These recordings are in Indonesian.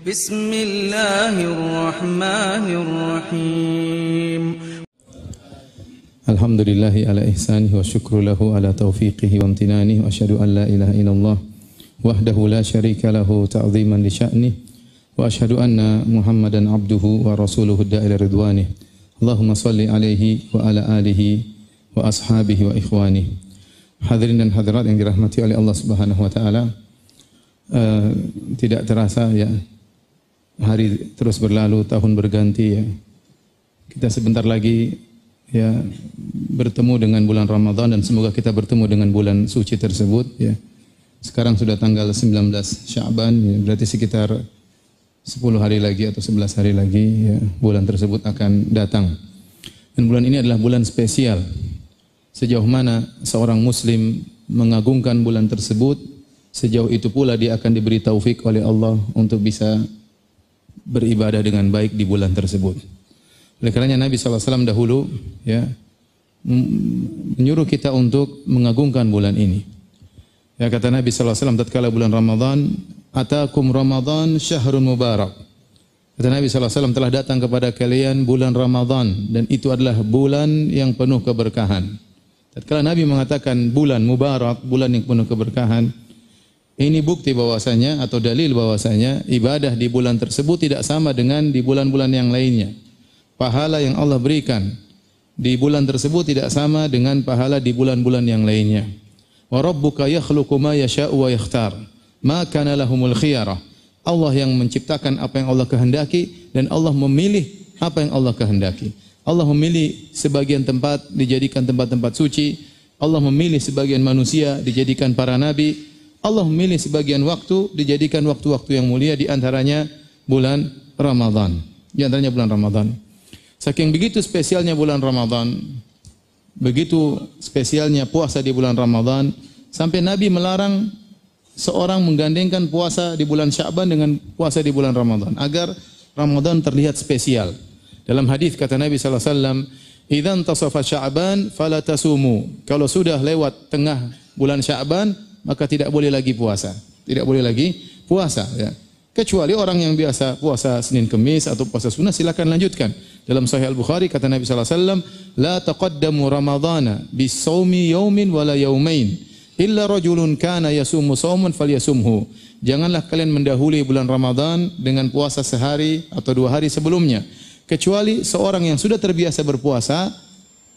Bismillahirrahmanirrahim. Alhamdulillahi ala ihsanihi wa syukru lahu ala taufiqihi wa amtinanihi wa asyhadu an la ilaha illallah wahdahu la syarika lahu ta'ziman li sya'nih wa asyhadu anna Muhammadan abduhu wa rasuluhu da'ila ridwanih. Allahumma salli alaihi wa ala alihi wa ashabihi wa ikhwanih. Hadirin dan hadirat yang dirahmati oleh Allah Subhanahu wa taala, tidak terasa ya, hari terus berlalu, tahun berganti ya. Kita sebentar lagi ya bertemu dengan bulan Ramadan dan semoga kita bertemu dengan bulan suci tersebut ya. Sekarang sudah tanggal 19 Sya'ban ya, berarti sekitar 10 hari lagi atau 11 hari lagi ya, bulan tersebut akan datang. Dan bulan ini adalah bulan spesial. Sejauh mana seorang muslim mengagungkan bulan tersebut, sejauh itu pula dia akan diberi taufik oleh Allah untuk bisa beribadah dengan baik di bulan tersebut. Oleh karenanya Nabi SAW dahulu ya menyuruh kita untuk mengagungkan bulan ini. Ya, kata Nabi SAW tatkala bulan Ramadan, "Atakum Ramadan syahrun mubarak." Kata Nabi SAW, telah datang kepada kalian bulan Ramadan dan itu adalah bulan yang penuh keberkahan. Tatkala Nabi mengatakan bulan mubarak, bulan yang penuh keberkahan, ini bukti bahwasanya atau dalil bahwasanya ibadah di bulan tersebut tidak sama dengan di bulan-bulan yang lainnya. Pahala yang Allah berikan di bulan tersebut tidak sama dengan pahala di bulan-bulan yang lainnya. Wa rabbuka yakhluqu ma yasha'u wa yakhtar, ma kana lahumul khiyarah. Allah yang menciptakan apa yang Allah kehendaki dan Allah memilih apa yang Allah kehendaki. Allah memilih sebagian tempat dijadikan tempat-tempat suci. Allah memilih sebagian manusia dijadikan para nabi. Allah memilih sebagian waktu dijadikan waktu-waktu yang mulia, di antaranya bulan Ramadan. Di antaranya bulan Ramadan. Saking begitu spesialnya bulan Ramadan, begitu spesialnya puasa di bulan Ramadan, sampai Nabi melarang seorang menggandengkan puasa di bulan Sya'ban dengan puasa di bulan Ramadan agar Ramadan terlihat spesial. Dalam hadis kata Nabi sallallahu alaihi wasallam, "Idza intasafa Sya'ban fala tasumu." Kalau sudah lewat tengah bulan Sya'ban, maka tidak boleh lagi puasa. Tidak boleh lagi puasa ya. Kecuali orang yang biasa puasa Senin Kamis atau puasa sunnah, silakan lanjutkan. Dalam Sahih Al-Bukhari kata Nabi sallallahu alaihi wasallam, "La taqaddamu Ramadhana bis-shaumi yaumin wala yaumain illa rajulun kana yasumu shauman falyasumhu." Janganlah kalian mendahului bulan Ramadan dengan puasa sehari atau 2 hari sebelumnya. Kecuali seorang yang sudah terbiasa berpuasa,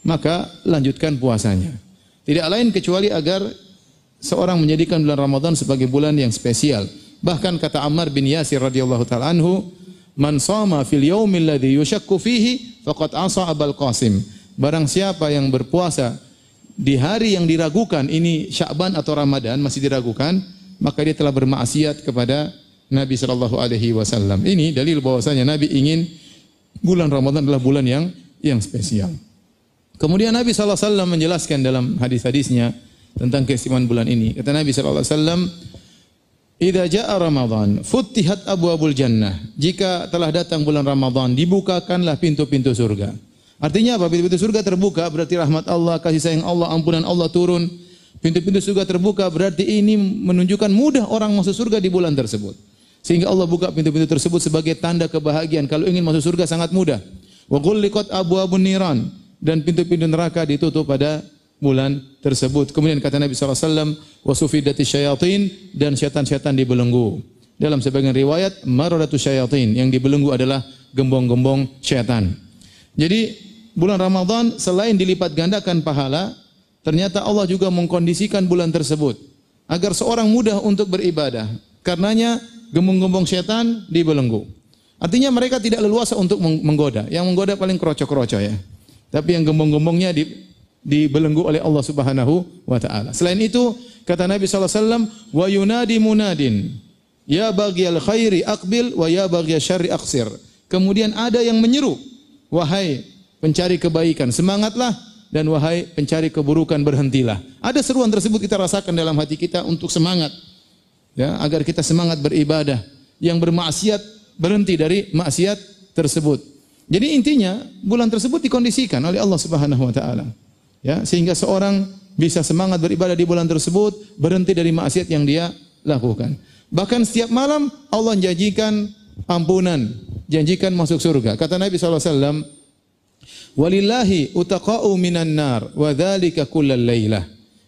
maka lanjutkan puasanya. Tidak lain kecuali agar seorang menjadikan bulan Ramadan sebagai bulan yang spesial. Bahkan kata Ammar bin Yasir radhiyallahu ta'ala anhu, "Man shama fil yaumil ladzi yushakku fihi faqad asa Abul Qasim." Barang siapa yang berpuasa di hari yang diragukan, ini Sya'ban atau Ramadan masih diragukan, maka dia telah bermaksiat kepada Nabi sallallahu alaihi wasallam. Ini dalil bahwasanya Nabi ingin bulan Ramadan adalah bulan yang spesial. Kemudian Nabi sallallahu alaihi wasallam menjelaskan dalam hadis-hadisnya tentang keistimewaan bulan ini. Kata Nabi sallallahu alaihi wasallam, "Idza jaa Ramadan, futtihat abwabul jannah." Jika telah datang bulan Ramadan, dibukakanlah pintu-pintu surga. Artinya apa? Pintu-pintu surga terbuka berarti rahmat Allah, kasih sayang Allah, ampunan Allah turun. Pintu-pintu surga terbuka berarti ini menunjukkan mudah orang masuk surga di bulan tersebut. Sehingga Allah buka pintu-pintu tersebut sebagai tanda kebahagiaan. Kalau ingin masuk surga sangat mudah. Wa ghulliqat abwabun niran, dan pintu-pintu neraka ditutup pada bulan tersebut. Kemudian kata Nabi sallallahu alaihi wasallam, wa sufidati syayatin, dan syaitan-syaitan dibelenggu. Dalam sebagian riwayat maradatu syayatin, yang dibelenggu adalah gembong-gembong syaitan. Jadi bulan Ramadan selain dilipat gandakan pahala, ternyata Allah juga mengkondisikan bulan tersebut agar seorang mudah untuk beribadah. Karenanya gembong-gembong syaitan dibelenggu. Artinya mereka tidak leluasa untuk menggoda. Yang menggoda paling kroco-kroco ya. Tapi yang gembong-gembongnya dibelenggu oleh Allah Subhanahu wa taala. Selain itu, kata Nabi sallallahu alaihi wasallam, "Wa yunadi munadin, ya baghiyal khairi aqbil wa ya baghiyasy syarri aqsir." Kemudian ada yang menyeru, "Wahai pencari kebaikan, semangatlah, dan wahai pencari keburukan, berhentilah." Ada seruan tersebut kita rasakan dalam hati kita untuk semangat. Ya, agar kita semangat beribadah. Yang bermaksiat berhenti dari maksiat tersebut. Jadi intinya bulan tersebut dikondisikan oleh Allah Subhanahu wa taala. Ya, sehingga seorang bisa semangat beribadah di bulan tersebut, berhenti dari maksiat yang dia lakukan. Bahkan setiap malam Allah menjanjikan ampunan, janjikan masuk surga. Kata Nabi SAW, walillahi utaqa'u minan nar wa dzalika kullal lailah.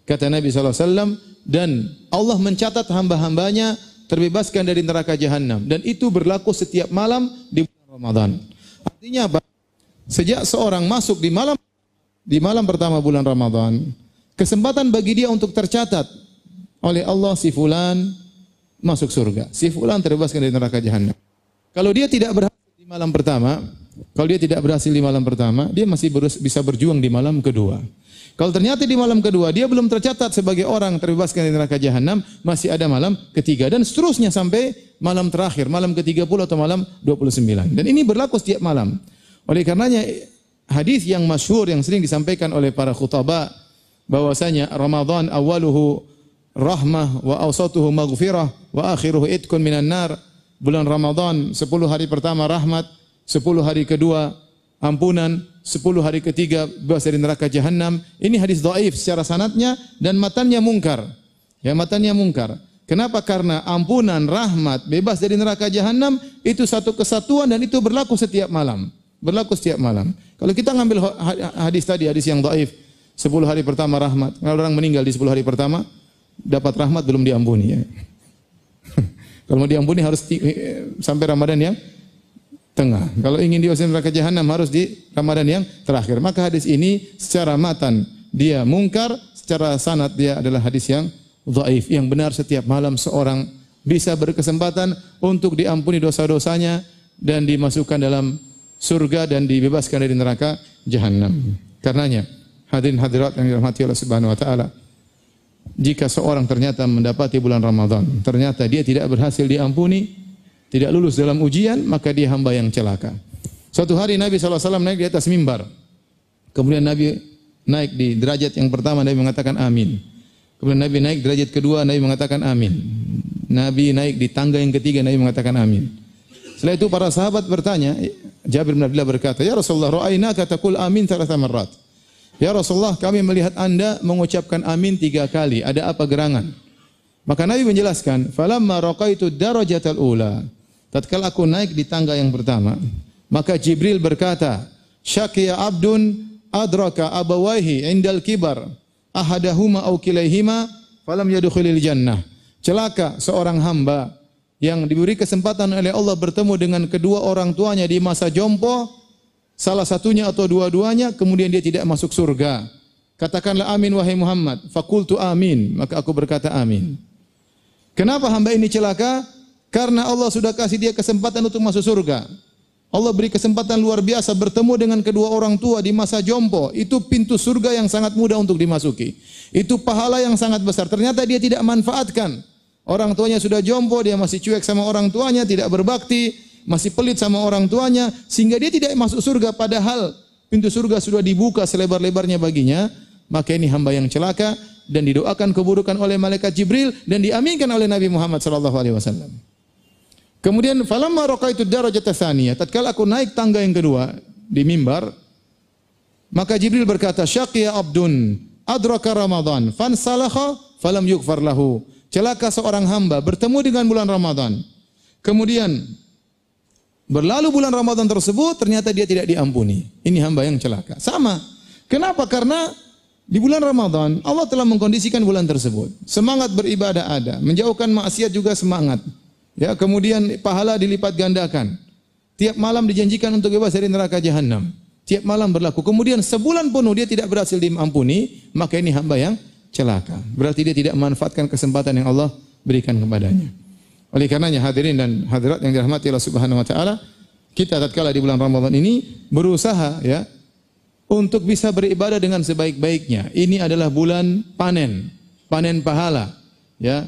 Kata Nabi SAW, dan Allah mencatat hamba-hambanya terbebaskan dari neraka jahanam, dan itu berlaku setiap malam di bulan Ramadan. Artinya apa? Sejak seorang masuk di malam pertama bulan Ramadan, kesempatan bagi dia untuk tercatat oleh Allah, si fulan masuk surga, si fulan terbebaskan dari neraka jahanam. Kalau dia tidak berhasil di malam pertama, dia masih bisa berjuang di malam kedua. Kalau ternyata di malam kedua dia belum tercatat sebagai orang terbebaskan dari neraka jahanam, masih ada malam ketiga dan seterusnya sampai malam terakhir, malam ke-30 atau malam 29. Dan ini berlaku setiap malam. Oleh karenanya hadis yang masyhur yang sering disampaikan oleh para khutaba bahwasanya Ramadan awaluhu rahmah wa awsatuhu maghfirah wa akhiruhu itqun minan nar. Bulan Ramadan 10 hari pertama rahmat, 10 hari kedua ampunan, 10 hari ketiga bebas dari neraka jahanam. Ini hadis dhaif secara sanadnya dan matannya mungkar. Ya, matannya mungkar. Kenapa? Karena ampunan, rahmat, bebas dari neraka jahanam itu satu kesatuan dan itu berlaku setiap malam. Berlaku setiap malam. Kalau kita ngambil hadis tadi, hadis yang dhaif, 10 hari pertama rahmat. Kalau orang meninggal di 10 hari pertama dapat rahmat belum diampuni ya. Kalau mau diampuni harus sampai Ramadan yang tengah. Kalau ingin dibebaskan neraka jahanam harus di Ramadan yang terakhir. Maka hadis ini secara matan dia mungkar, secara sanad dia adalah hadis yang dhaif. Yang benar setiap malam seorang bisa berkesempatan untuk diampuni dosa-dosanya dan dimasukkan dalam surga dan dibebaskan dari neraka jahanam. Karenanya hadirin hadirat yang dirahmati Allah Subhanahu wa taala, jika seorang ternyata mendapati bulan Ramadan, ternyata dia tidak berhasil diampuni, tidak lulus dalam ujian, maka dia hamba yang celaka. Suatu hari Nabi SAW naik di atas mimbar. Kemudian Nabi naik di derajat yang pertama, Nabi mengatakan amin. Kemudian Nabi naik derajat kedua, Nabi mengatakan amin. Nabi naik di tangga yang ketiga, Nabi mengatakan amin. Setelah itu para sahabat bertanya, Jabir bin Abdullah berkata, "Ya Rasulullah, ra'ainaka taqul amin 3 marrat." Ya Rasulullah, kami melihat Anda mengucapkan amin 3 kali. Ada apa gerangan? Maka Nabi menjelaskan, "Falamma raqaitu darajatal ula." Tatkala aku naik di tangga yang pertama, maka Jibril berkata, "Syaqiya abdun adraka abawaihi indal kibar, ahadahuma aw kilaihima falam yadkhulil jannah." Celaka seorang hamba yang diberi kesempatan oleh Allah bertemu dengan kedua orang tuanya di masa jompo, salah satunya atau dua-duanya, kemudian dia tidak masuk surga. Katakanlah amin wahai Muhammad. Fakultu amin, maka aku berkata amin. Kenapa hamba ini celaka? Karena Allah sudah kasih dia kesempatan untuk masuk surga. Allah beri kesempatan luar biasa bertemu dengan kedua orang tua di masa jompo. Itu pintu surga yang sangat mudah untuk dimasuki. Itu pahala yang sangat besar. Ternyata dia tidak manfaatkan. Orang tuanya sudah jompo, dia masih cuek sama orang tuanya, tidak berbakti, masih pelit sama orang tuanya, sehingga dia tidak masuk surga, padahal pintu surga sudah dibuka selebar-lebarnya baginya. Maka ini hamba yang celaka dan didoakan keburukan oleh malaikat Jibril dan diaminkan oleh Nabi Muhammad SAW. Kemudian falamma raqaitu darajat tsaniyah, tatkala aku naik tangga yang kedua di mimbar, maka Jibril berkata, "Syaqiya abdun adraka Ramadan fansalakha falam yughfar lahu." Celaka seorang hamba bertemu dengan bulan Ramadan. Kemudian berlalu bulan Ramadan tersebut, ternyata dia tidak diampuni. Ini hamba yang celaka. Sama. Kenapa? Karena di bulan Ramadan Allah telah mengkondisikan bulan tersebut. Semangat beribadah ada, menjauhkan maksiat juga semangat. Ya, kemudian pahala dilipat gandakan. Tiap malam dijanjikan untuk bebas dari neraka jahanam. Tiap malam berlaku. Kemudian sebulan penuh dia tidak berhasil diampuni, maka ini hamba yang celaka. Berarti dia tidak memanfaatkan kesempatan yang Allah berikan kepadanya. Oleh karenanya hadirin dan hadirat yang dirahmati Allah Subhanahu wa taala, kita tatkala di bulan Ramadan ini berusaha ya untuk bisa beribadah dengan sebaik-baiknya. Ini adalah bulan panen pahala, ya.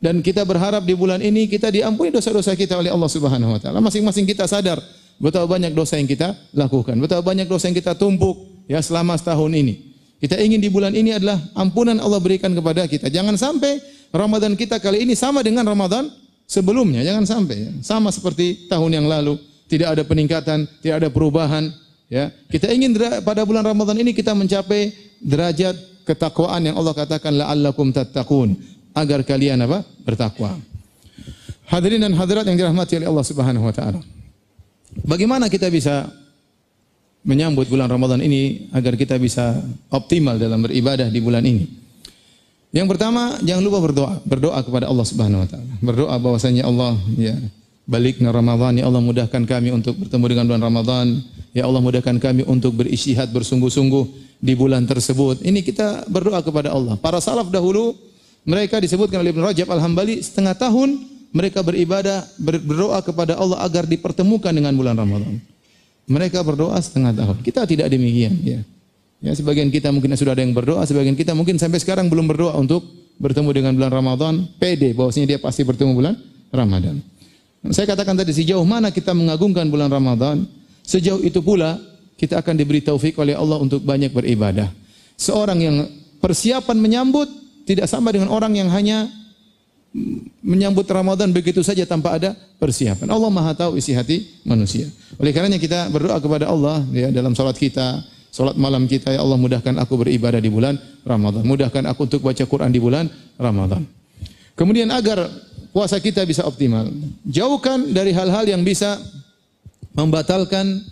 Dan kita berharap di bulan ini kita diampuni dosa-dosa kita oleh Allah Subhanahu wa taala. Masing-masing kita sadar betapa banyak dosa yang kita lakukan, betapa banyak dosa yang kita tumpuk ya selama setahun ini. Kita ingin di bulan ini adalah ampunan Allah berikan kepada kita. Jangan sampai Ramadan kita kali ini sama dengan Ramadan sebelumnya. Jangan sampai ya. Sama seperti tahun yang lalu, tidak ada peningkatan, tidak ada perubahan. Ya, kita ingin pada bulan Ramadan ini kita mencapai derajat ketakwaan yang Allah katakan la'allakum tattaqun, agar kalian bertakwa. Hadirin dan hadirat yang dirahmati oleh Allah Subhanahu wa taala. Bagaimana kita bisa menyambut bulan Ramadan ini agar kita bisa optimal dalam beribadah di bulan ini? Yang pertama, jangan lupa berdoa. Berdoa kepada Allah Subhanahu wa taala. Berdoa bahwasanya Allah, ya, balikna Ramadan, ya Allah mudahkan kami untuk bertemu dengan bulan Ramadan. Ya Allah mudahkan kami untuk beristihad bersungguh-sungguh di bulan tersebut. Ini kita berdoa kepada Allah. Para salaf dahulu, mereka disebutkan oleh Ibnu Rajab Al-Hambali, setengah tahun mereka beribadah, berdoa kepada Allah agar dipertemukan dengan bulan Ramadan. Mereka berdoa setengah tahun. Kita tidak demikian, ya. Ya, sebagian kita mungkin sudah ada yang berdoa, sebagian kita mungkin sampai sekarang belum berdoa untuk bertemu dengan bulan Ramadan, pede bahwasanya dia pasti bertemu bulan Ramadan. Saya katakan tadi, sejauh mana kita mengagungkan bulan Ramadan, sejauh itu pula kita akan diberi taufik oleh Allah untuk banyak beribadah. Seorang yang persiapan menyambut tidak sama dengan orang yang hanya menyambut Ramadan begitu saja tanpa ada persiapan. Allah Maha tahu isi hati manusia. Oleh karenanya kita berdoa kepada Allah, ya, dalam salat kita, salat malam kita, ya Allah mudahkan aku beribadah di bulan Ramadan. Mudahkan aku untuk baca Quran di bulan Ramadan. Kemudian agar puasa kita bisa optimal, jauhkan dari hal-hal yang bisa membatalkan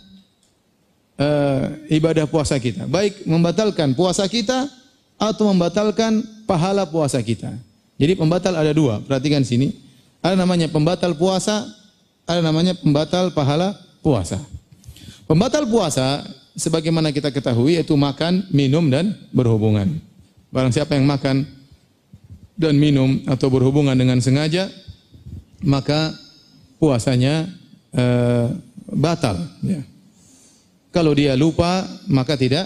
ibadah puasa kita. Baik membatalkan puasa kita atau membatalkan pahala puasa kita. Jadi pembatal ada dua, perhatikan sini. Ada namanya pembatal puasa, ada namanya pembatal pahala puasa. Pembatal puasa, sebagaimana kita ketahui, yaitu makan, minum, dan berhubungan. Barang siapa yang makan dan minum atau berhubungan dengan sengaja, maka puasanya batal. Ya. Kalau dia lupa, maka tidak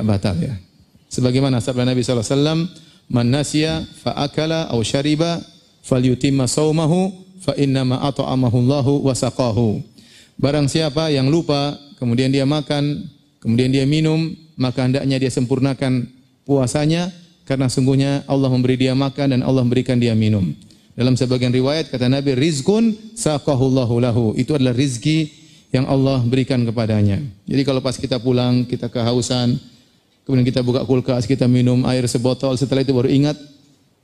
batal. Ya. Sebagaimana sabda Nabi SAW, man nasiya fa akala aw syariba falyutimma saumahu fa innama at'amahu Allahu wa saqahu. Barang siapa yang lupa kemudian dia makan, kemudian dia minum, maka hendaknya dia sempurnakan puasanya karena sungguhnya Allah memberi dia makan dan Allah memberikan dia minum. Dalam sebagian riwayat kata Nabi, rizqun saqahu Allahu lahu. Itu adalah rizki yang Allah berikan kepadanya. Jadi kalau pas kita pulang, kita kehausan, kemudian kita buka kulkas, kita minum air sebotol, setelah itu baru ingat,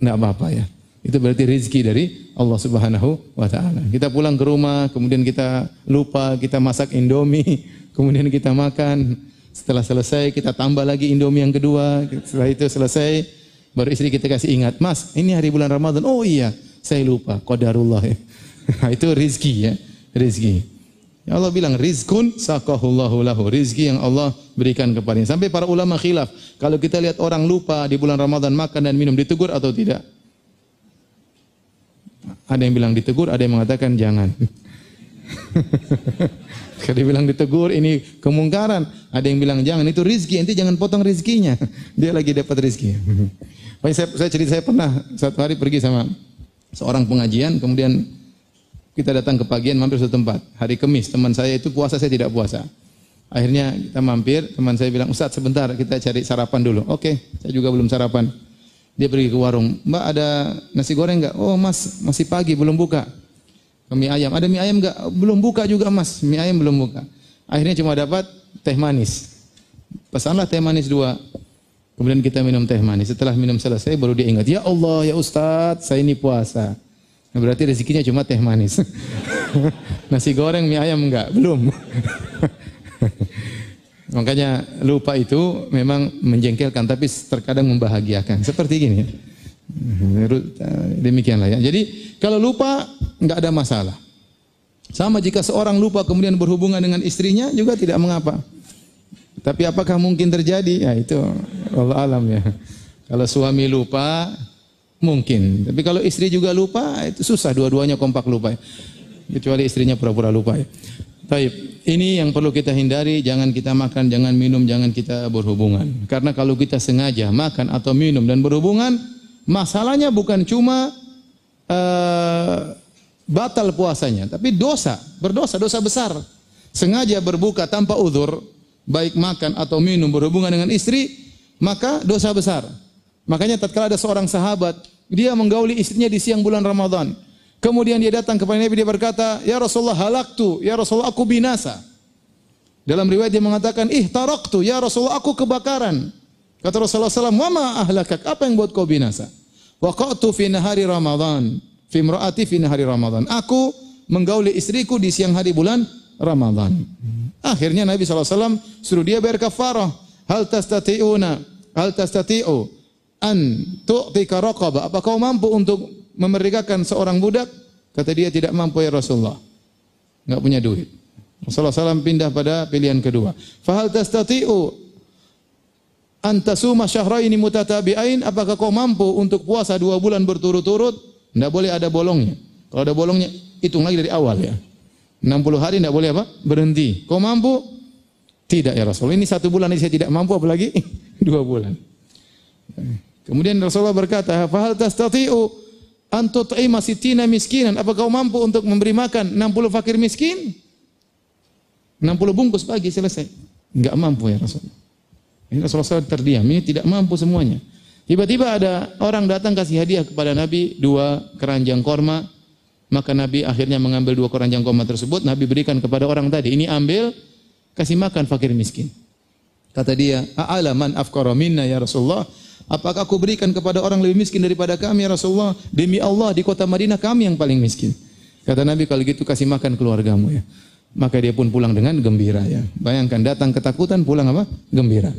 enggak apa-apa ya. Itu berarti rezeki dari Allah Subhanahu wa taala. Kita pulang ke rumah, kemudian kita lupa, kita masak Indomie, kemudian kita makan. Setelah selesai kita tambah lagi Indomie yang kedua. Setelah itu selesai, baru istri kita kasih ingat, "Mas, ini hari bulan Ramadan." "Oh iya, saya lupa." Qadarullah ya. Itu rezeki ya, rezeki. Allah bilang rizkun saqahullahu lahu, rizki yang Allah berikan kepadanya. Sampai para ulama khilaf, kalau kita lihat orang lupa di bulan Ramadan makan dan minum, ditegur atau tidak? Ada yang bilang ditegur, ada yang mengatakan jangan. Kalau dibilang ditegur ini kemungkaran, ada yang bilang jangan, itu rizki, ente jangan potong rizkinya. Dia lagi dapat rizki. Saya cerita, saya pernah satu hari pergi sama seorang pengajian, kemudian kita datang ke pagian, mampir suatu tempat. Hari Kamis, teman saya itu puasa, saya tidak puasa. Akhirnya kita mampir, teman saya bilang, "Ustaz sebentar, kita cari sarapan dulu." Oke, saya juga belum sarapan. Dia pergi ke warung, "Mbak ada nasi goreng enggak?" "Oh mas, masih pagi, belum buka." "Mie ayam, ada mie ayam enggak?" "Belum buka juga mas, mie ayam belum buka." Akhirnya cuma dapat teh manis. Pesanlah teh manis 2. Kemudian kita minum teh manis. Setelah minum selesai, baru dia ingat, "Ya Allah, ya Ustaz, saya ini puasa." Nah, berarti rezekinya cuma teh manis. Nasi goreng, mie ayam enggak, belum. Makanya lupa itu memang menjengkelkan, tapi terkadang membahagiakan. Seperti gini. Demikianlah ya. Jadi kalau lupa enggak ada masalah. Sama jika seorang lupa kemudian berhubungan dengan istrinya juga tidak mengapa. Tapi apakah mungkin terjadi? Ya itu Allah alam ya. Kalau suami lupa mungkin, tapi kalau istri juga lupa, itu susah, dua-duanya kompak lupa. Kecuali istrinya pura-pura lupa ya. Baik, ini yang perlu kita hindari, jangan kita makan, jangan minum, jangan kita berhubungan. Karena kalau kita sengaja makan atau minum dan berhubungan, masalahnya bukan cuma batal puasanya, tapi dosa besar. Sengaja berbuka tanpa uzur, baik makan atau minum, berhubungan dengan istri, maka dosa besar. Makanya tatkala ada seorang sahabat, dia menggauli istrinya di siang bulan Ramadan. Kemudian dia datang kepada Nabi, dia berkata, "Ya Rasulullah, halaktu, ya Rasulullah, aku binasa." Dalam riwayat dia mengatakan, "Ihtaraktu, ya Rasulullah, aku kebakaran." Kata Rasulullah SAW, "Wa ma ahlakak, apa yang buat kau binasa?" "Waqa'tu fi nahari Ramadan." fi imraati fi nahari Ramadan. Aku menggauli istriku di siang hari bulan Ramadan. Akhirnya Nabi SAW suruh dia bayar kafarah. Hal tastati'u an tu'tika raqabah. Apa kau mampu untuk memerdekakan seorang budak? Kata dia, tidak mampu ya Rasulullah. Enggak punya duit. Rasulullah SAW pindah pada pilihan kedua. Fahal tastati'u an tasuma syahraini mutatabi'ain. Apakah kau mampu untuk puasa 2 bulan berturut-turut? Enggak boleh ada bolongnya. Kalau ada bolongnya, hitung lagi dari awal ya. 60 hari enggak boleh apa? Berhenti. Kau mampu? Tidak ya Rasulullah. Ini 1 bulan ini saya tidak mampu, apalagi 2 bulan. Kemudian Rasulullah berkata, "Fahal tastati'u an tut'ima sittina miskinan?" Apa kau mampu untuk memberi makan 60 fakir miskin? 60 bungkus pagi selesai. Enggak mampu ya Rasulullah. Ini Rasulullah terdiam, ini tidak mampu semuanya. Tiba-tiba ada orang datang kasih hadiah kepada Nabi 2 keranjang korma. Maka Nabi akhirnya mengambil 2 keranjang korma tersebut, Nabi berikan kepada orang tadi. Ini ambil, kasih makan fakir miskin. Kata dia, "A'ala man afqara minna ya Rasulullah?" Apakah aku berikan kepada orang lebih miskin daripada kami ya Rasulullah? Demi Allah di kota Madinah kami yang paling miskin. Kata Nabi, kalau gitu kasih makan keluargamu ya. Maka dia pun pulang dengan gembira ya. Bayangkan datang ketakutan, pulang apa? Gembira.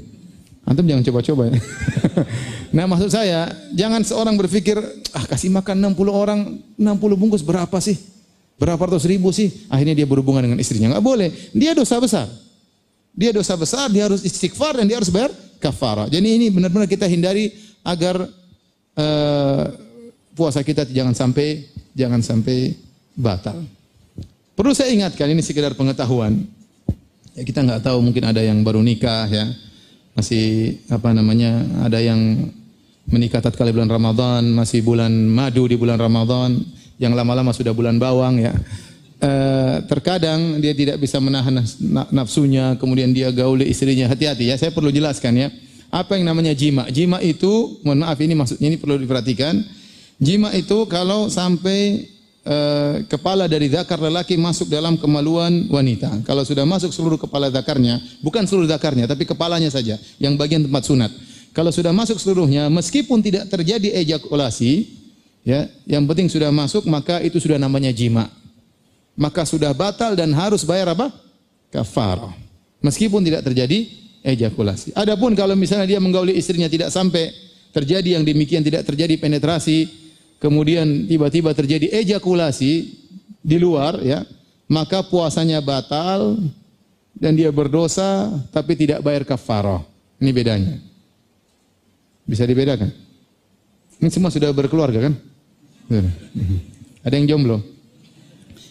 Antum jangan coba-coba ya. Nah maksud saya, jangan seorang berpikir, kasih makan 60 orang, 60 bungkus berapa sih? Berapa ratus ribu sih? Akhirnya dia berhubungan dengan istrinya. Enggak boleh. Dia dosa besar. Dia dosa besar, dia harus istighfar dan dia harus bayar kafarah. Jadi ini benar-benar kita hindari agar puasa kita jangan sampai batal. Perlu saya ingatkan, ini sekedar pengetahuan. Ya, kita nggak tahu, mungkin ada yang baru nikah ya. Masih ada yang menikah tatkala bulan Ramadan, masih bulan madu di bulan Ramadan, yang lama-lama sudah bulan bawang ya. Terkadang dia tidak bisa menahan nafsunya, kemudian dia gauli istrinya. Hati-hati ya, saya perlu jelaskan ya. Apa yang namanya jima? Jima itu, mohon maaf ini maksudnya ini perlu diperhatikan. Jima itu kalau sampai kepala dari zakar lelaki masuk dalam kemaluan wanita. Kalau sudah masuk seluruh kepala zakarnya, bukan seluruh zakarnya, tapi kepalanya saja, yang bagian tempat sunat. Kalau sudah masuk seluruhnya, meskipun tidak terjadi ejakulasi, ya, yang penting sudah masuk, maka itu sudah namanya jima. Maka sudah batal dan harus bayar apa? Kafarah. Meskipun tidak terjadi ejakulasi. Adapun kalau misalnya dia menggauli istrinya tidak sampai terjadi yang demikian, tidak terjadi penetrasi, kemudian tiba-tiba terjadi ejakulasi di luar ya, maka puasanya batal dan dia berdosa tapi tidak bayar kafarah. Ini bedanya. Bisa dibedakan? Ini semua sudah berkeluarga kan? Ada yang jomblo?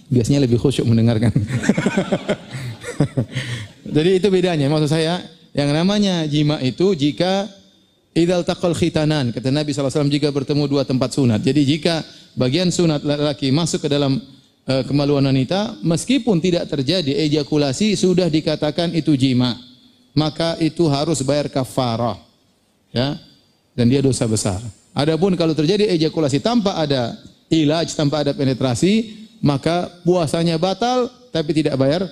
Biasanya lebih khusyuk mendengarkan. Jadi itu bedanya. Maksud saya, yang namanya jima itu jika idzal taqal khitanan, kata Nabi SAW, jika bertemu 2 tempat sunat. Jadi jika bagian sunat laki masuk ke dalam kemaluan wanita, meskipun tidak terjadi ejakulasi, sudah dikatakan itu jima. Maka itu harus bayar kafarah. Ya. Dan dia dosa besar. Adapun kalau terjadi ejakulasi tanpa ada ilaj, tanpa ada penetrasi, maka puasanya batal tapi tidak bayar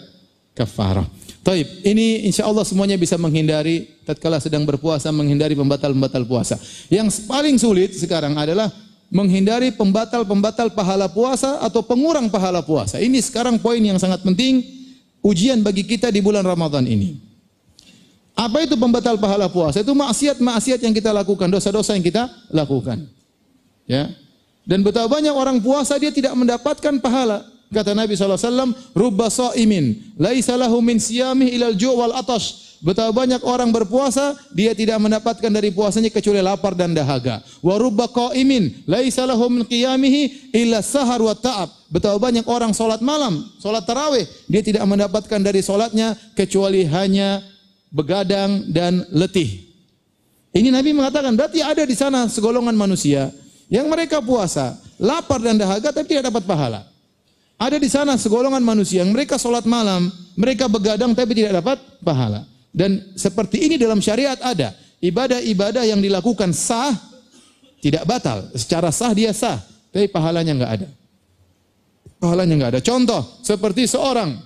kafarah. Taib, ini insya Allah semuanya bisa menghindari tatkala sedang berpuasa, menghindari pembatal-pembatal puasa. Yang paling sulit sekarang adalah menghindari pembatal-pembatal pahala puasa atau pengurang pahala puasa. Ini sekarang poin yang sangat penting, ujian bagi kita di bulan Ramadan ini. Apa itu pembatal pahala puasa? Itu maksiat-maksiat yang kita lakukan, dosa-dosa yang kita lakukan. Ya. Dan betapa banyak orang puasa dia tidak mendapatkan pahala. Kata Nabi SAW, "Rubba sha'imin, laisa lahu min siyamih ilal ju' wal atash." Betapa banyak orang berpuasa, dia tidak mendapatkan dari puasanya kecuali lapar dan dahaga. Wa rubba qa'imin, laisa lahu min qiyamihi illa sahar wa ta'ab. Betapa banyak orang salat malam, salat tarawih, dia tidak mendapatkan dari salatnya kecuali hanya begadang dan letih. Ini Nabi mengatakan, berarti ada di sana segolongan manusia yang mereka puasa, lapar dan dahaga tapi tidak dapat pahala. Ada di sana segolongan manusia yang mereka sholat malam, mereka begadang tapi tidak dapat pahala. Dan seperti ini dalam syariat ada. Ibadah-ibadah yang dilakukan sah, tidak batal. Secara sah dia sah, tapi pahalanya enggak ada. Pahalanya enggak ada. Contoh, seperti seorang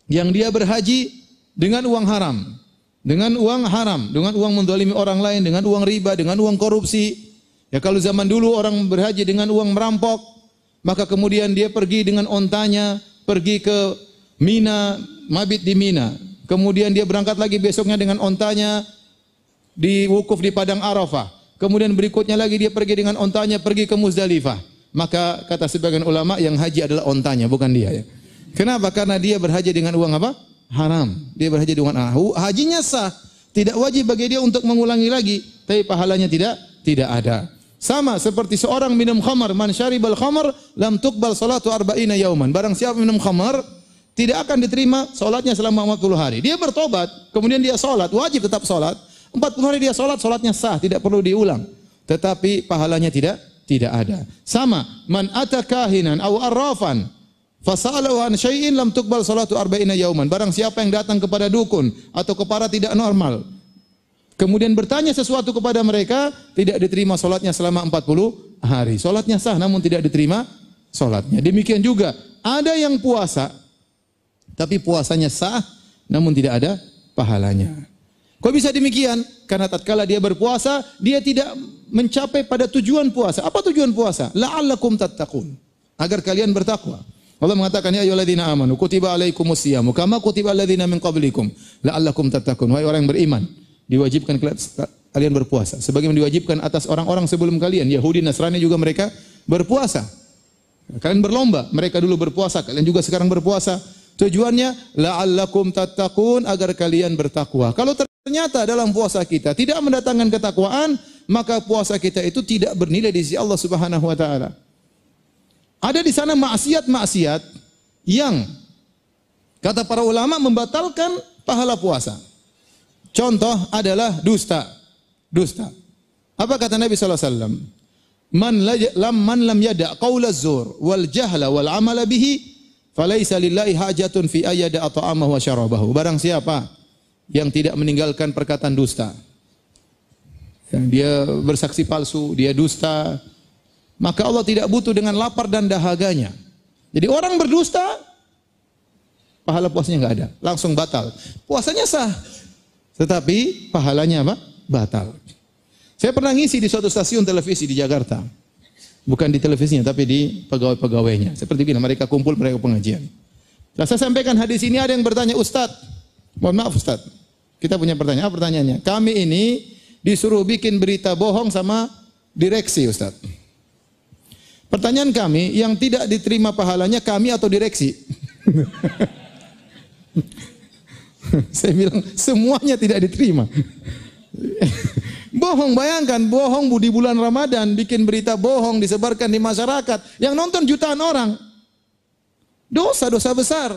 yang dia berhaji dengan uang haram. Dengan uang haram, dengan uang mendolimi orang lain, dengan uang riba, dengan uang korupsi. Ya kalau zaman dulu orang berhaji dengan uang merampok, maka kemudian dia pergi dengan ontanya, pergi ke Mina, mabit di Mina. Kemudian dia berangkat lagi besoknya dengan ontanya, di wukuf di padang Arafah. Kemudian berikutnya lagi dia pergi dengan ontanya, pergi ke Muzdalifah. Maka kata sebagian ulama yang haji adalah ontanya, bukan dia ya. Kenapa? Karena dia berhaji dengan uang apa? Haram. Dia berhaji dengan hajinya sah. Tidak wajib bagi dia untuk mengulangi lagi, tapi pahalanya tidak ada. Sama seperti seorang minum khamar, man syaribal khamar lam tuqbal salatu arba'ina yauman. Barang siapa minum khamar, tidak akan diterima salatnya selama 40 hari. Dia bertobat, kemudian dia salat, wajib tetap salat. 40 hari dia salat, salatnya sah, tidak perlu diulang. Tetapi pahalanya tidak ada. Sama, man ata kahinan aw arrafan fasa'alahu an syai'in lam tuqbal salatu arba'ina yauman. Barang siapa yang datang kepada dukun atau kepada tidak normal, kemudian bertanya sesuatu kepada mereka, tidak diterima salatnya selama 40 hari. Salatnya sah namun tidak diterima salatnya. Demikian juga ada yang puasa tapi puasanya sah namun tidak ada pahalanya. Kok bisa demikian? Karena tatkala dia berpuasa, dia tidak mencapai pada tujuan puasa. Apa tujuan puasa? La'allakum tattaqun. Agar kalian bertakwa. Allah mengatakan, ya ayyuhalladzina amanu kutiba alaikumus syiyamu kama kutiba alladzina min qablikum la'allakum tattaqun. Wahai orang yang beriman, diwajibkan kalian berpuasa sebagaimana diwajibkan atas orang-orang sebelum kalian. Yahudi, Nasrani juga mereka berpuasa. Kalian berlomba, mereka dulu berpuasa, kalian juga sekarang berpuasa. Tujuannya la'allakum tattaqun, agar kalian bertakwa. Kalau ternyata dalam puasa kita tidak mendatangkan ketakwaan, maka puasa kita itu tidak bernilai di sisi Allah Subhanahu wa taala. Ada di sana maksiat-maksiat yang kata para ulama membatalkan pahala puasa. Contoh adalah dusta. Dusta. Apa kata Nabi sallallahu alaihi wasallam? Man lam yada' qaula zur wal jahla wal amala bihi falaisa lillahi hajatun fi ayyada at'amahu wa syarabahu. Barang siapa yang tidak meninggalkan perkataan dusta, yang dia bersaksi palsu, dia dusta, maka Allah tidak butuh dengan lapar dan dahaganya. Jadi orang berdusta, pahala puasanya enggak ada, langsung batal. Puasanya sah, tetapi pahalanya apa? Batal. Saya pernah ngisi di suatu stasiun televisi di Jakarta. Bukan di televisinya, tapi di pegawai-pegawainya. Seperti bilang, mereka kumpul, mereka pengajian. Nah, saya sampaikan hadis ini, ada yang bertanya, Ustadz, mohon maaf Ustadz, kita punya pertanyaan. Apa pertanyaannya? Kami ini disuruh bikin berita bohong sama direksi, Ustadz. Pertanyaan kami, yang tidak diterima pahalanya kami atau direksi? Saya bilang, semuanya tidak diterima. Bohong, bayangkan bohong di bulan Ramadan, bikin berita bohong disebarkan di masyarakat, yang nonton jutaan orang. Dosa besar.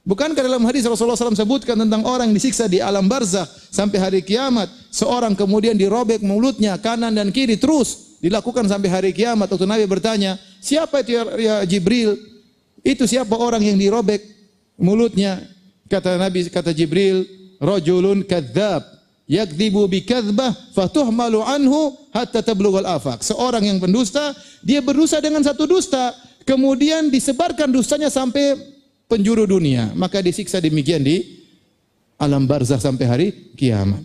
Bukankah dalam hadis Rasulullah SAW sebutkan tentang orang disiksa di alam barzakh sampai hari kiamat, seorang kemudian dirobek mulutnya kanan dan kiri, terus dilakukan sampai hari kiamat. Waktu Nabi bertanya, siapa itu ya Jibril? Itu siapa orang yang dirobek mulutnya? Kata Nabi, kata Jibril, rajulun kadzdzab yakdzibu bi kadzbah fatuhmalu anhu hatta tablughal afaq. Seorang yang pendusta, dia berdusta dengan satu dusta, kemudian disebarkan dustanya sampai penjuru dunia, maka disiksa demikian di alam barzakh sampai hari kiamat.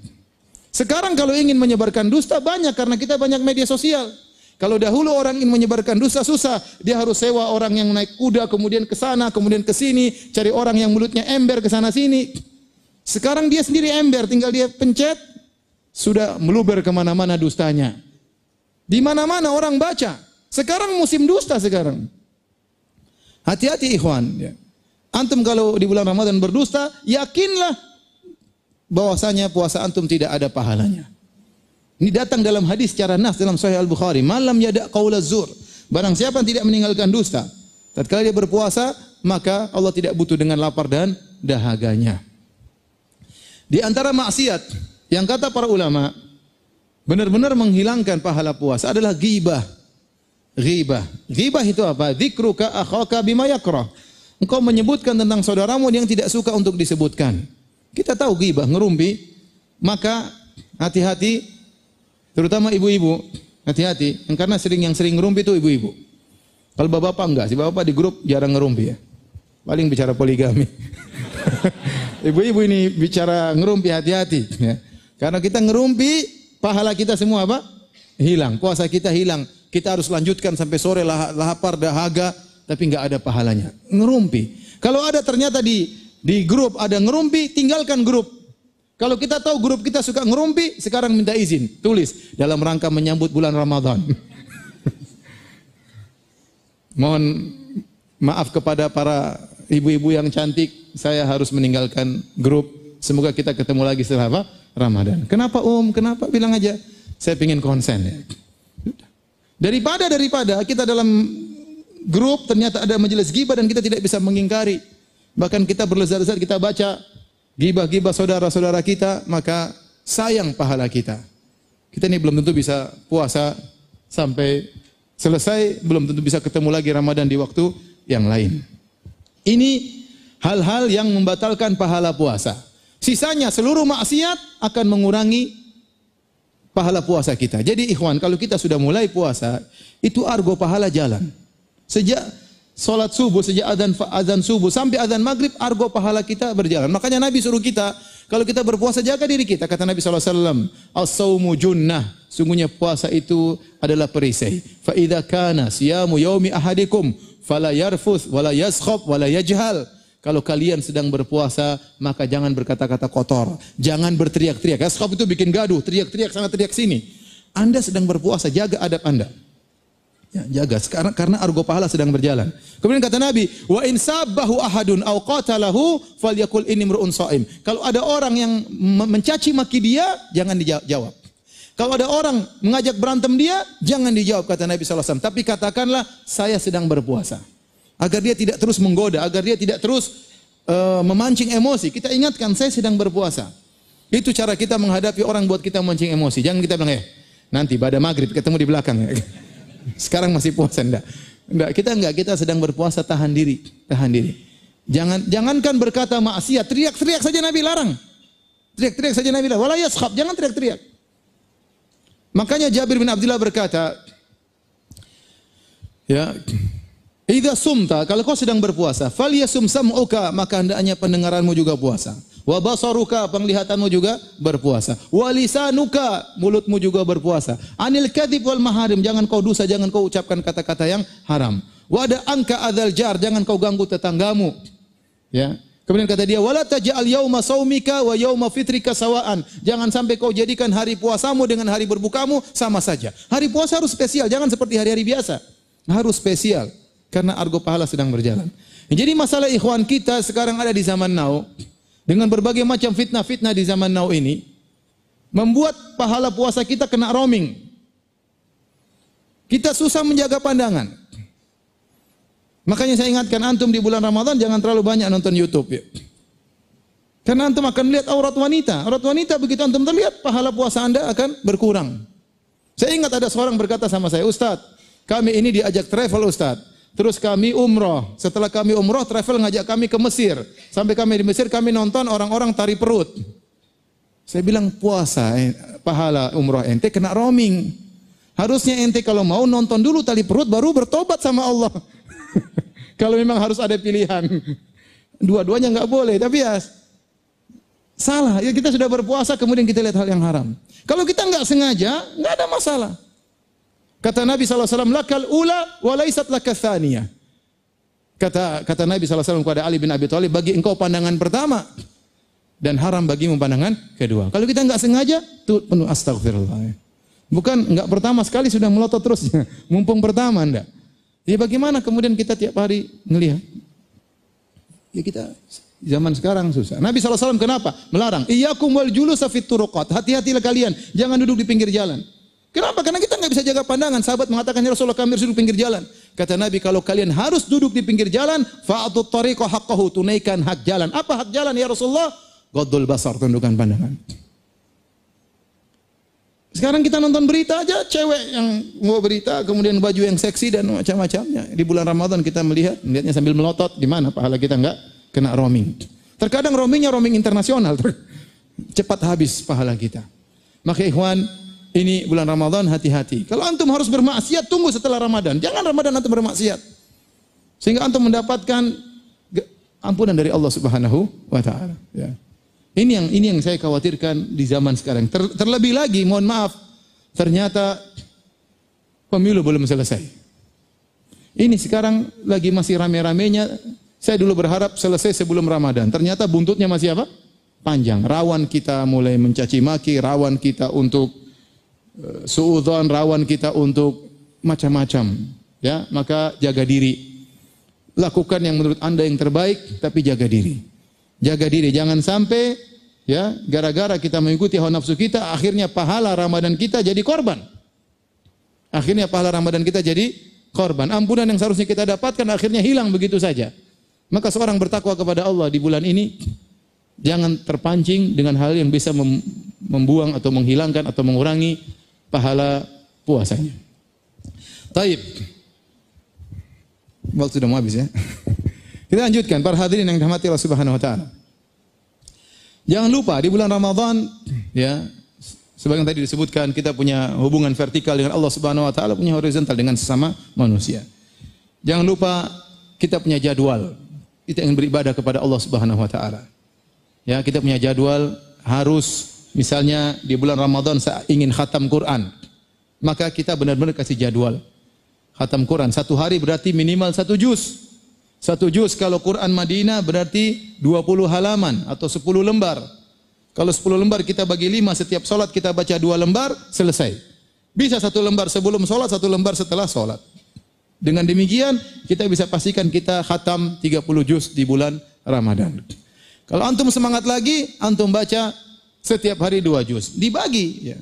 Sekarang kalau ingin menyebarkan dusta banyak, karena kita banyak media sosial. Kalau dahulu orang ingin menyebarkan dusta susah, dia harus sewa orang yang naik kuda, kemudian ke sana, kemudian ke sini, cari orang yang mulutnya ember ke sana sini. Sekarang dia sendiri ember, tinggal dia pencet, sudah meluber kemana-mana dustanya. Di mana-mana orang baca. Sekarang musim dusta sekarang. Hati-hati ikhwan. Antum kalau di bulan Ramadan berdusta, yakinlah bahwasanya puasa antum tidak ada pahalanya. Ini datang dalam hadis secara nas dalam Sahih Al-Bukhari. Malam yada' qaula zur. Barang siapa yang tidak meninggalkan dusta, tatkala dia berpuasa, maka Allah tidak butuh dengan lapar dan dahaganya. Di antara maksiat yang kata para ulama benar-benar menghilangkan pahala puasa adalah ghibah. Ghibah. Ghibah itu apa? Dzikruka akhaka bima yakrah. Engkau menyebutkan tentang saudaramu yang tidak suka untuk disebutkan. Kita tahu ghibah, ngerumpi. Maka hati-hati, terutama ibu-ibu, hati-hati. Karena yang sering ngerumpi itu ibu-ibu. Kalau bapak-bapak enggak, si bapak di grup jarang ngerumpi ya. Paling bicara poligami. Ibu-ibu ini bicara ngerumpi, hati-hati ya. Karena kita ngerumpi, pahala kita semua apa? Hilang. Puasa kita hilang. kita harus lanjutkan sampai sore, lapar, dahaga, tapi nggak ada pahalanya. Ngerumpi. Kalau ada ternyata di grup ada ngerumpi, tinggalkan grup. Kalau kita tahu grup kita suka ngerumpi, sekarang minta izin, tulis dalam rangka menyambut bulan Ramadan. Mohon maaf kepada para ibu-ibu yang cantik, saya harus meninggalkan grup. Semoga kita ketemu lagi setelah apa? Ramadan. Kenapa Kenapa? Bilang aja, saya ingin konsen ya. Daripada kita dalam grup ternyata ada majelis ghibah dan kita tidak bisa mengingkari. Bahkan kita berlezat-lezat kita baca ghibah-ghibah saudara-saudara kita, maka sayang pahala kita. Kita ini belum tentu bisa puasa sampai selesai, belum tentu bisa ketemu lagi Ramadan di waktu yang lain. Ini hal-hal yang membatalkan pahala puasa. Sisanya seluruh maksiat akan mengurangi pahala puasa kita. Jadi ikhwan, kalau kita sudah mulai puasa, itu argo pahala jalan. Sejak salat subuh, sejak azan subuh sampai azan maghrib, argo pahala kita berjalan. Makanya Nabi suruh kita, kalau kita berpuasa jaga diri kita. Kata Nabi SAW, as-sawmu junnah. Sungguhnya puasa itu adalah perisai. Fa idza kana siyamu yaumi ahadikum fala yarfuth wala yaskhab wala yajhal. Kalau kalian sedang berpuasa, maka jangan berkata-kata kotor, jangan berteriak-teriak. Yaskhab itu bikin gaduh, teriak-teriak sana teriak sini. Anda sedang berpuasa, jaga adab Anda. Ya, jaga karena argo pahala sedang berjalan. Kemudian kata Nabi, wa in sabbahu ahadun aw qatalahu falyakul inni mru'un shaim. Kalau ada orang yang mencaci maki dia, jangan dijawab. Kalau ada orang mengajak berantem dia, jangan dijawab kata Nabi SAW. Tapi katakanlah saya sedang berpuasa. Agar dia tidak terus menggoda, agar dia tidak terus memancing emosi. Kita ingatkan saya sedang berpuasa. Itu cara kita menghadapi orang buat kita memancing emosi. Jangan kita bilang nanti pada maghrib ketemu di belakang ya. Sekarang masih puasa enggak? Kita sedang berpuasa, tahan diri. Jangankan berkata maksiat, teriak-teriak saja Nabi larang. Teriak-teriak saja Nabi larang. Wala yaskhab, jangan teriak-teriak. Makanya Jabir bin Abdullah berkata, ya, idza sumta, kalau kau sedang berpuasa, falyasum sam'uka, maka hendaknya pendengaranmu juga puasa. Wa basaruka, penglihatanmu juga berpuasa. Wa lisanuka, mulutmu juga berpuasa. Anil kadzib wal maharim, jangan kau dusta, jangan kau ucapkan kata-kata yang haram. Wa da anka adzal jar, jangan kau ganggu tetanggamu. Ya. Kemudian kata dia, wala taj'al yauma saumika wa yauma fitrika sawaan. Jangan sampai kau jadikan hari puasamu dengan hari berbukamu sama saja. Hari puasa harus spesial, jangan seperti hari-hari biasa. Harus spesial karena argo pahala sedang berjalan. Jadi masalah ikhwan kita sekarang ada di zaman now. Dengan berbagai macam fitnah-fitnah di zaman now ini, membuat pahala puasa kita kena roaming. Kita susah menjaga pandangan. Makanya saya ingatkan antum di bulan Ramadan jangan terlalu banyak nonton YouTube. Ya. Karena antum akan melihat aurat wanita. Aurat wanita begitu antum terlihat, pahala puasa anda akan berkurang. Saya ingat ada seorang berkata sama saya, Ustaz, kami ini diajak travel Ustaz. Terus kami umroh. Setelah kami umroh, travel ngajak kami ke Mesir. Sampai kami di Mesir, kami nonton orang-orang tari perut. Saya bilang puasa, pahala umroh ente kena roaming. Harusnya ente kalau mau nonton dulu tali perut, baru bertobat sama Allah. Kalau memang harus ada pilihan. Dua-duanya nggak boleh, tapi ya salah. Ya kita sudah berpuasa, kemudian kita lihat hal yang haram. Kalau kita nggak sengaja, nggak ada masalah. Kata Nabi SAW, lakal ula wa laysat lakas tsaniyah. Kata Nabi SAW kepada Ali bin Abi Thalib, bagi engkau pandangan pertama dan haram bagimu pandangan kedua. Kalau kita enggak sengaja, tuh penuh astagfirullah. Bukan enggak pertama sekali sudah melotot terus. Mumpung pertama enggak. Ya bagaimana kemudian kita tiap hari ngelihat? Ya kita zaman sekarang susah. Nabi SAW kenapa? Melarang. Iyyakum wal julusa fit turuqat. Hati-hatilah kalian, jangan duduk di pinggir jalan. Kenapa? Karena kita nggak bisa jaga pandangan. Sahabat mengatakan, ya Rasulullah kami harus duduk pinggir jalan. Kata Nabi, kalau kalian harus duduk di pinggir jalan, fa'atut tariqa haqqahu, tunaikan hak jalan. Apa hak jalan ya Rasulullah? Ghaddul basar, tundukkan pandangan. Sekarang kita nonton berita aja, cewek yang mau berita, kemudian baju yang seksi dan macam-macamnya. Di bulan Ramadan kita melihatnya sambil melotot, di mana pahala kita nggak kena roaming. Terkadang roamingnya roaming internasional, cepat habis pahala kita. Maka ikhwan, ini bulan Ramadan hati-hati. Kalau antum harus bermaksiat, tunggu setelah Ramadan. Jangan Ramadan antum bermaksiat. Sehingga antum mendapatkan ampunan dari Allah Subhanahu wa taala, ya. Ini yang saya khawatirkan di zaman sekarang. Terlebih lagi, mohon maaf, ternyata pemilu belum selesai. Ini sekarang lagi masih rame-ramenya. Saya dulu berharap selesai sebelum Ramadan. Ternyata buntutnya masih apa? Panjang. Rawan kita mulai mencaci maki, rawan kita untuk suudzon, rawan kita untuk macam-macam. Ya, maka jaga diri. Lakukan yang menurut Anda yang terbaik, tapi jaga diri. Jaga diri, jangan sampai ya gara-gara kita mengikuti hawa nafsu kita, akhirnya pahala Ramadan kita jadi korban. Akhirnya pahala Ramadan kita jadi korban. Ampunan yang seharusnya kita dapatkan akhirnya hilang begitu saja. Maka seorang bertakwa kepada Allah di bulan ini jangan terpancing dengan hal yang bisa membuang atau menghilangkan atau mengurangi pahala puasanya. Taib. Waktu sudah mau habis ya. Kita lanjutkan para hadirin yang dirahmati Allah Subhanahu wa taala. Jangan lupa di bulan Ramadan ya, sebagian tadi disebutkan kita punya hubungan vertikal dengan Allah Subhanahu wa taala, punya horizontal dengan sesama manusia. Jangan lupa kita punya jadwal. Kita ingin beribadah kepada Allah Subhanahu wa taala. Ya, kita punya jadwal harus misalnya di bulan Ramadan saya ingin khatam Quran. Maka kita benar-benar kasih jadwal. Khatam Quran 1 hari berarti minimal 1 juz. 1 juz kalau Quran Madinah berarti 20 halaman atau 10 lembar. Kalau 10 lembar kita bagi 5, setiap solat kita baca 2 lembar, selesai. Bisa 1 lembar sebelum solat, 1 lembar setelah solat. Dengan demikian kita bisa pastikan kita khatam 30 juz di bulan Ramadan. Kalau antum semangat lagi, antum baca setiap hari 2 juz. Dibagi. Ya.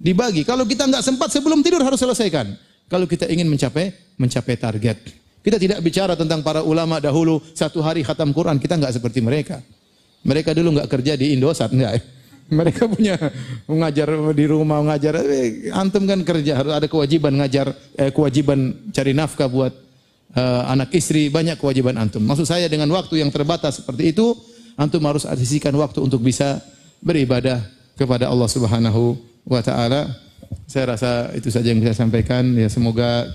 Dibagi. Kalau kita nggak sempat sebelum tidur harus selesaikan. Kalau kita ingin mencapai target. Kita tidak bicara tentang para ulama dahulu 1 hari khatam Quran. Kita nggak seperti mereka. Mereka dulu nggak kerja di Indosat, enggak. Mereka punya mengajar di rumah, mengajar. Antum kan kerja, harus ada kewajiban ngajar, kewajiban cari nafkah buat anak istri, banyak kewajiban antum. Maksud saya dengan waktu yang terbatas seperti itu, antum harus sisihkan waktu untuk bisa beribadah kepada Allah Subhanahu wa taala. Saya rasa itu saja yang bisa saya sampaikan. Ya, semoga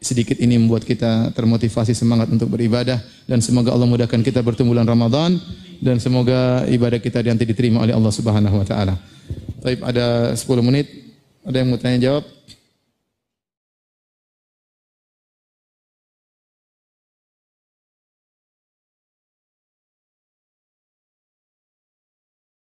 sedikit ini membuat kita termotivasi semangat untuk beribadah dan semoga Allah mudahkan kita bertemu bulan Ramadan dan semoga ibadah kita nanti diterima oleh Allah Subhanahu wa taala. Baik, ada 10 menit. Ada yang mau tanya jawab?